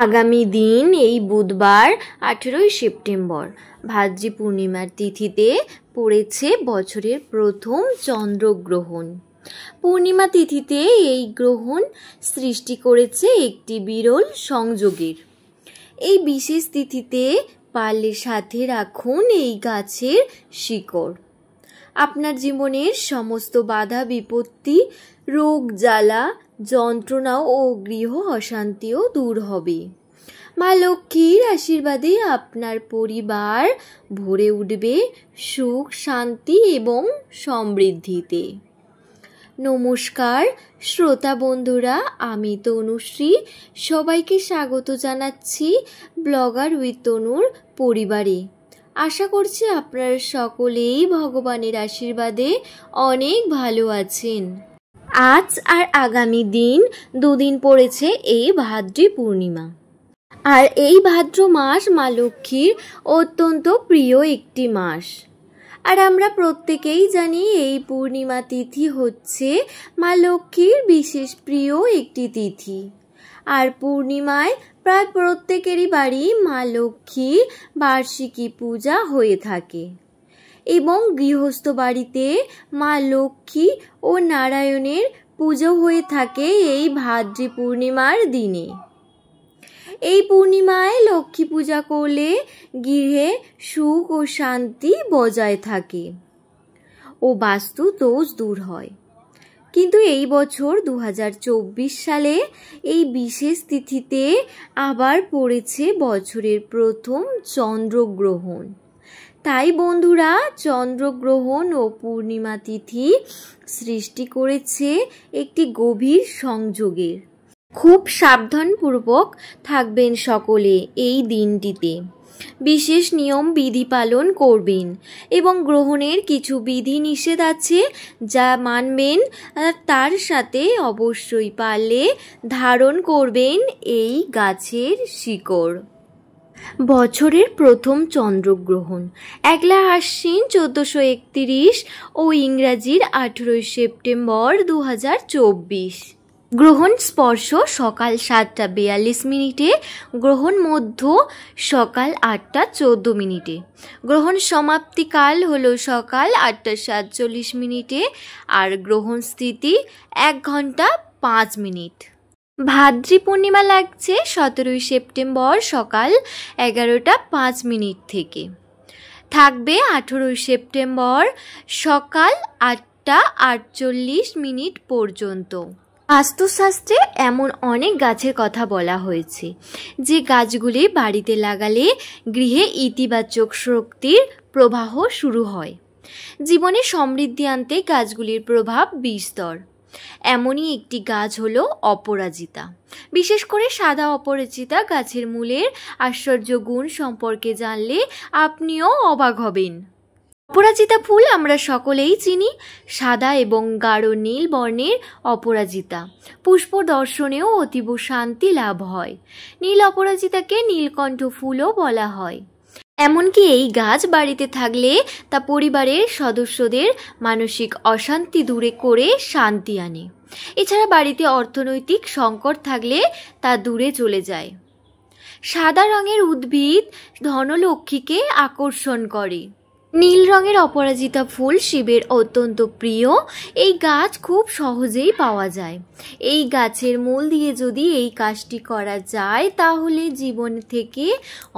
আগামী দিন এই বুধবার 18ই সেপ্টেম্বর ভাদ্রী পূর্ণিমার তিথিতে পড়েছে বছরের প্রথম চন্দ্রগ্রহণ। পূর্ণিমা তিথিতে এই গ্রহণ সৃষ্টি করেছে একটি বিরল সংযোগের। এই বিশেষ তিথিতে পারলে সাথে রাখুন এই গাছের শিকড়। আপনার জীবনের সমস্ত বাধা বিপত্তি, রোগ জ্বালা, যন্ত্রণা ও গৃহ অশান্তিও দূর হবে। মা লক্ষ্মীর আশীর্বাদে আপনার পরিবার ভরে উঠবে সুখ, শান্তি এবং সমৃদ্ধিতে। নমস্কার শ্রোতা বন্ধুরা, আমি তনুশ্রী। সবাইকে স্বাগত জানাচ্ছি ব্লগার উইথ তনুর পরিবারে। আশা করছি আপনারা সকলেই ভগবানের আশীর্বাদে অনেক ভালো আছেন। আজ আর আগামী দিন দুদিন পড়েছে এই ভাদ্রী পূর্ণিমা। আর এই ভাদ্র মাস মা লক্ষ্মীর অত্যন্ত প্রিয় একটি মাস। আর আমরা প্রত্যেকেই জানি এই পূর্ণিমা তিথি হচ্ছে মা লক্ষ্মীর বিশেষ প্রিয় একটি তিথি। আর পূর্ণিমায় প্রায় প্রত্যেকেরই বাড়ি মা লক্ষ্মীর বার্ষিকী পূজা হয়ে থাকে এবং গৃহস্থ বাড়িতে মা লক্ষ্মী ও নারায়ণের পুজো হয়ে থাকে এই ভাদ্রী পূর্ণিমার দিনে। এই পূর্ণিমায় লক্ষ্মী পূজা করলে গৃহে সুখ ও শান্তি বজায় থাকে ও বাস্তু দোষ দূর হয়। কিন্তু এই বছর 2024 সালে এই বিশেষ তিথিতে আবার পড়েছে বছরের প্রথম চন্দ্রগ্রহণ। তাই বন্ধুরা, চন্দ্রগ্রহণ ও পূর্ণিমা তিথি সৃষ্টি করেছে একটি গভীর সংযোগের। খুব সাবধানপূর্বক থাকবেন সকলে এই দিনটিতে। বিশেষ নিয়ম বিধি পালন করবেন এবং গ্রহণের কিছু বিধি নিষেধ আছে যা মানবেন। তার সাথে অবশ্যই পারলে ধারণ করবেন এই গাছের শিকড়। বছরের প্রথম চন্দ্রগ্রহণ 1 আশ্বিন 1431 ও ইংরাজির 18 সেপ্টেম্বর 2024। গ্রহণ স্পর্শ সকাল 7:42, গ্রহণ মধ্য সকাল 8:14। গ্রহণ সমাপ্তিকাল হলো সকাল 8:47 আর গ্রহণ স্থিতি 1 ঘন্টা 5 মিনিট। ভাদ্রী পূর্ণিমা লাগছে 17 সেপ্টেম্বর সকাল 11:05 থেকে। থাকবে 18 সেপ্টেম্বর সকাল 8:48 পর্যন্ত। বাস্তুশাস্ত্রে এমন অনেক গাছের কথা বলা হয়েছে যে গাছগুলি বাড়িতে লাগালে গৃহে ইতিবাচক শক্তির প্রবাহ শুরু হয়। জীবনে সমৃদ্ধি আনতে গাছগুলির প্রভাব বিস্তর। এমনই একটি গাছ হলো অপরাজিতা। বিশেষ করে সাদা অপরাজিতা গাছের মূলের আশ্চর্য গুণ সম্পর্কে জানলে আপনিও অবাক হবেন। অপরাজিতা ফুল আমরা সকলেই চিনি। সাদা এবং গাঢ় নীল বর্ণের অপরাজিতা পুষ্প দর্শনেও অতীব শান্তি লাভ হয়। নীল অপরাজিতাকে নীলকণ্ঠ ফুলও বলা হয়। এমনকি এই গাছ বাড়িতে থাকলে তা পরিবারের সদস্যদের মানসিক অশান্তি দূরে করে শান্তি আনে। এছাড়া বাড়িতে অর্থনৈতিক সংকট থাকলে তা দূরে চলে যায়। সাদা রঙের উদ্ভিদ ধনলক্ষ্মীকে আকর্ষণ করে। নীল রঙের অপরাজিতা ফুল শিবের অত্যন্ত প্রিয়। এই গাছ খুব সহজেই পাওয়া যায়। এই গাছের মূল দিয়ে যদি এই কাজটি করা যায় তাহলে জীবন থেকে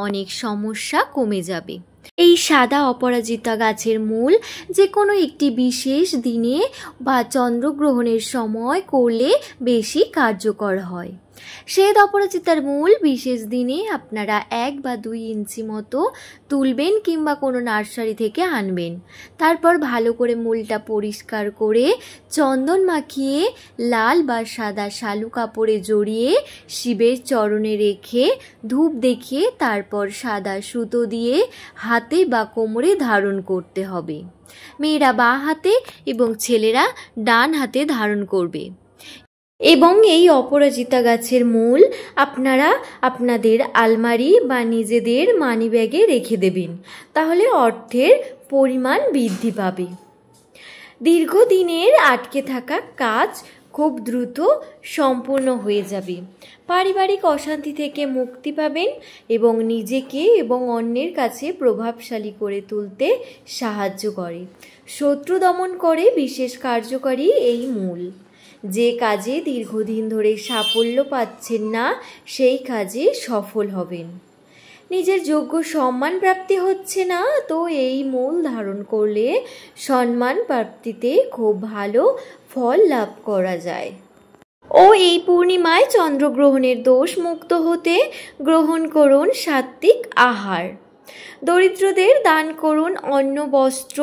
অনেক সমস্যা কমে যাবে। এই সাদা অপরাজিতা গাছের মূল যে কোনো একটি বিশেষ দিনে বা চন্দ্রগ্রহণের সময় করলে বেশি কার্যকর হয়। শ্বেত অপরাজিতার মূল বিশেষ দিনে আপনারা 1 বা 2 ইঞ্চি মতো তুলবেন কিংবা কোনো নার্সারি থেকে আনবেন। তারপর ভালো করে মূলটা পরিষ্কার করে চন্দন মাখিয়ে লাল বা সাদা শালু কাপড়ে জড়িয়ে শিবের চরণে রেখে ধূপ দেখিয়ে তারপর সাদা সুতো দিয়ে হাতে বা কোমরে ধারণ করতে হবে। মেয়েরা বাঁ হাতে এবং ছেলেরা ডান হাতে ধারণ করবে। এবং এই অপরাজিতা গাছের মূল আপনারা আপনাদের আলমারি বা নিজেদের মানিব্যাগে রেখে দেবেন। তাহলে অর্থের পরিমাণ বৃদ্ধি পাবে। দীর্ঘদিনের আটকে থাকা কাজ খুব দ্রুত সম্পূর্ণ হয়ে যাবে। পারিবারিক অশান্তি থেকে মুক্তি পাবেন এবং নিজেকে এবং অন্যের কাছে প্রভাবশালী করে তুলতে সাহায্য করে। শত্রু দমন করে বিশেষ কার্যকারী এই মূল। যে কাজে দীর্ঘদিন ধরে সাফল্য পাচ্ছেন না সেই কাজে সফল হবেন। নিজের যোগ্য সম্মান প্রাপ্তি হচ্ছে না, তো এই মূল ধারণ করলে সম্মান প্রাপ্তিতে খুব ভালো ফল লাভ করা যায়। ও এই পূর্ণিমায় চন্দ্রগ্রহণের দোষ মুক্ত হতে গ্রহণ করুন সাত্ত্বিক আহার। দরিদ্রদের দান করুন অন্ন বস্ত্র।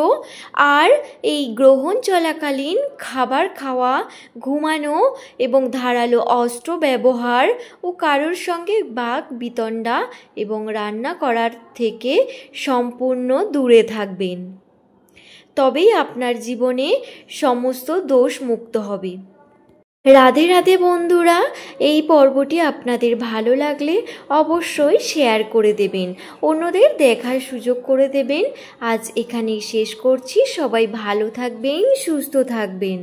আর এই গ্রহণ চলাকালীন খাবার খাওয়া, ঘুমানো এবং ধারালো অস্ত্র ব্যবহার ও কারোর সঙ্গে বাক বিতণ্ডা এবং রান্না করার থেকে সম্পূর্ণ দূরে থাকবেন। তবেই আপনার জীবনে সমস্ত দোষ মুক্ত হবে। রাধে রাধে বন্ধুরা, এই পর্বটি আপনাদের ভালো লাগলে অবশ্যই শেয়ার করে দেবেন, অন্যদের দেখার সুযোগ করে দেবেন। আজ এখানেই শেষ করছি। সবাই ভালো থাকবেন, সুস্থ থাকবেন।